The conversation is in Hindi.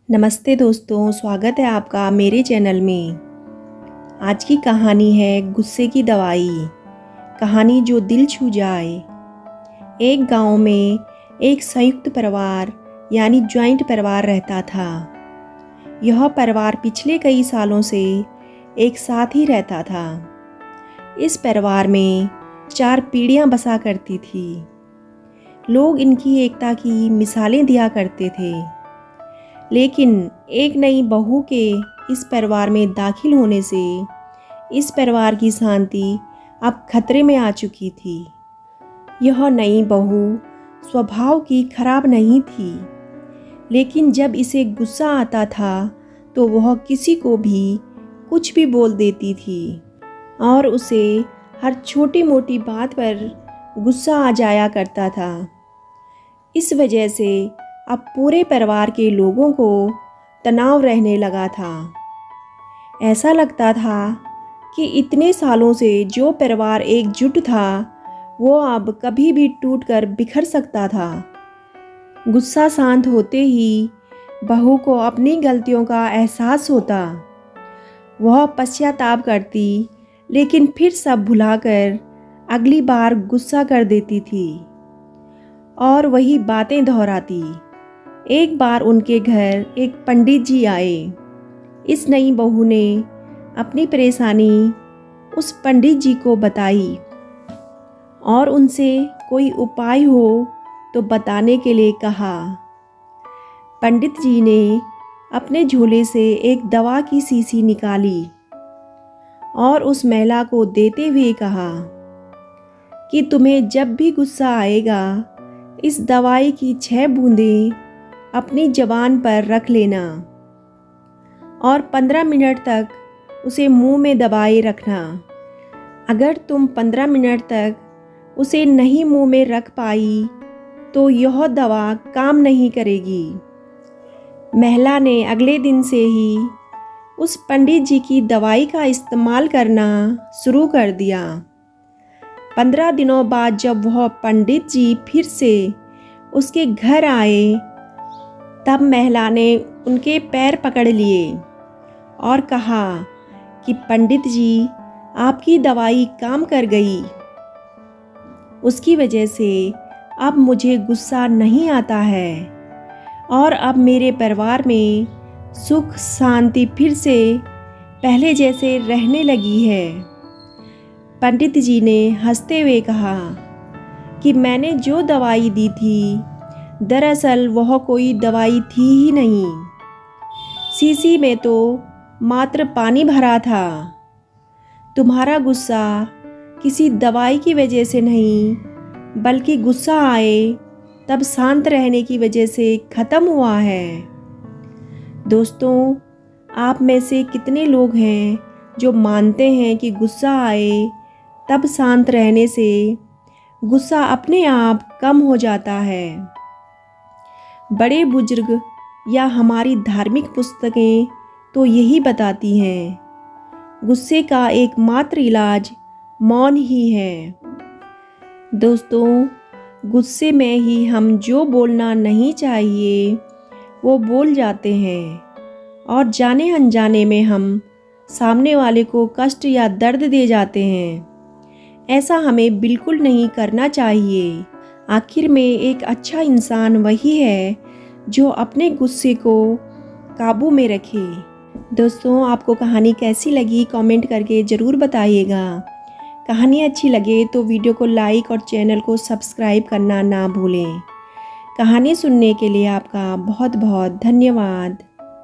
नमस्ते दोस्तों, स्वागत है आपका मेरे चैनल में। आज की कहानी है गुस्से की दवाई। कहानी जो दिल छू जाए। एक गांव में एक संयुक्त परिवार यानी जॉइंट परिवार रहता था। यह परिवार पिछले कई सालों से एक साथ ही रहता था। इस परिवार में 4 पीढ़ियां बसा करती थी। लोग इनकी एकता की मिसालें दिया करते थे। लेकिन एक नई बहू के इस परिवार में दाखिल होने से इस परिवार की शांति अब खतरे में आ चुकी थी। यह नई बहू स्वभाव की खराब नहीं थी, लेकिन जब इसे गुस्सा आता था तो वह किसी को भी कुछ भी बोल देती थी और उसे हर छोटी मोटी बात पर गुस्सा आ जाया करता था। इस वजह से अब पूरे परिवार के लोगों को तनाव रहने लगा था। ऐसा लगता था कि इतने सालों से जो परिवार एकजुट था वो अब कभी भी टूटकर बिखर सकता था। गुस्सा शांत होते ही बहू को अपनी गलतियों का एहसास होता। वह पश्चाताप करती, लेकिन फिर सब भुलाकर अगली बार गुस्सा कर देती थी और वही बातें दोहराती। एक बार उनके घर एक पंडित जी आए। इस नई बहू ने अपनी परेशानी उस पंडित जी को बताई और उनसे कोई उपाय हो तो बताने के लिए कहा। पंडित जी ने अपने झोले से एक दवा की शीशी निकाली और उस महिला को देते हुए कहा कि तुम्हें जब भी गुस्सा आएगा इस दवाई की 6 बूंदें अपनी ज़बान पर रख लेना और 15 मिनट तक उसे मुंह में दबाए रखना। अगर तुम 15 मिनट तक उसे नहीं मुंह में रख पाई तो यह दवा काम नहीं करेगी। महिला ने अगले दिन से ही उस पंडित जी की दवाई का इस्तेमाल करना शुरू कर दिया। 15 दिनों बाद जब वह पंडित जी फिर से उसके घर आए तब महिला ने उनके पैर पकड़ लिए और कहा कि पंडित जी, आपकी दवाई काम कर गई। उसकी वजह से अब मुझे गुस्सा नहीं आता है और अब मेरे परिवार में सुख शांति फिर से पहले जैसे रहने लगी है। पंडित जी ने हंसते हुए कहा कि मैंने जो दवाई दी थी दरअसल वह कोई दवाई थी ही नहीं। शीशी में तो मात्र पानी भरा था। तुम्हारा गुस्सा किसी दवाई की वजह से नहीं, बल्कि गुस्सा आए तब शांत रहने की वजह से ख़त्म हुआ है। दोस्तों, आप में से कितने लोग हैं जो मानते हैं कि गुस्सा आए तब शांत रहने से गुस्सा अपने आप कम हो जाता है। बड़े बुजुर्ग या हमारी धार्मिक पुस्तकें तो यही बताती हैं, गुस्से का एकमात्र इलाज मौन ही है। दोस्तों, गुस्से में ही हम जो बोलना नहीं चाहिए वो बोल जाते हैं और जाने अनजाने में हम सामने वाले को कष्ट या दर्द दे जाते हैं। ऐसा हमें बिल्कुल नहीं करना चाहिए। आखिर में एक अच्छा इंसान वही है जो अपने गुस्से को काबू में रखे। दोस्तों, आपको कहानी कैसी लगी कमेंट करके ज़रूर बताइएगा। कहानी अच्छी लगे तो वीडियो को लाइक और चैनल को सब्सक्राइब करना ना भूलें। कहानी सुनने के लिए आपका बहुत बहुत धन्यवाद।